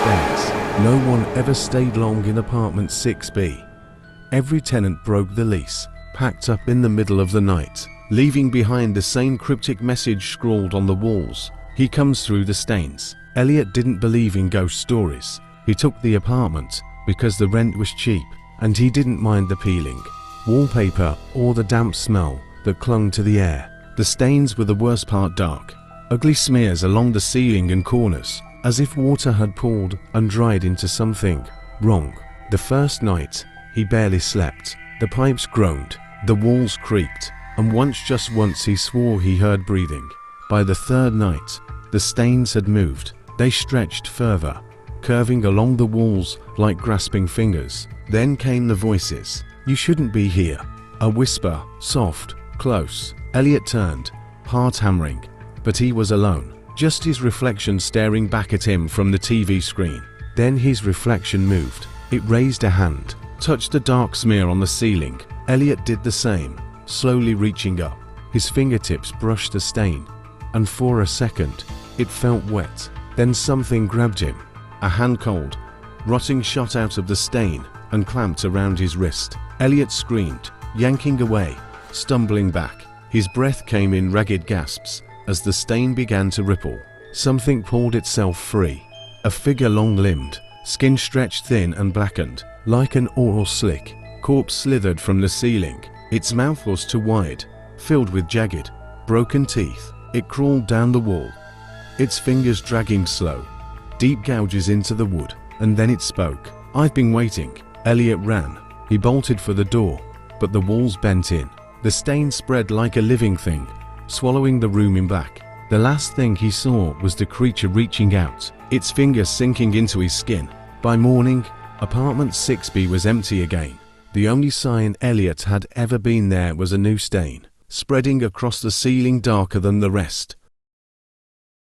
stains. No one ever stayed long in apartment 6B. Every tenant broke the lease, packed up in the middle of the night, leaving behind the same cryptic message scrawled on the walls. He comes through the stains. Elliot didn't believe in ghost stories. He took the apartment because the rent was cheap, and he didn't mind the peeling wallpaper or the damp smell that clung to the air. The stains were the worst part: dark, ugly smears along the ceiling and corners, as if water had poured and dried into something wrong. The first night, he barely slept. The pipes groaned, the walls creaked, and just once he swore he heard breathing. By the third night, the stains had moved. They stretched further, curving along the walls like grasping fingers. Then came the voices. "You shouldn't be here." A whisper, soft, close. Elliot turned, heart hammering, but he was alone. Just his reflection staring back at him from the TV screen. Then his reflection moved. It raised a hand, touched the dark smear on the ceiling. Elliot did the same, slowly reaching up. His fingertips brushed the stain, and for a second, it felt wet. Then something grabbed him. A hand cold, rotting shot out of the stain and clamped around his wrist. Elliot screamed, yanking away, stumbling back. His breath came in ragged gasps as the stain began to ripple. Something pulled itself free. A figure long-limbed, skin stretched thin and blackened, like an oil slick. Corpse slithered from the ceiling. Its mouth was too wide, filled with jagged, broken teeth. It crawled down the wall, its fingers dragging slow, deep gouges into the wood, and then it spoke. "I've been waiting." Elliot ran. He bolted for the door, but the walls bent in. The stain spread like a living thing, swallowing the room in black. The last thing he saw was the creature reaching out, its fingers sinking into his skin. By morning, apartment 6B was empty again. The only sign Elliot had ever been there was a new stain, spreading across the ceiling darker than the rest.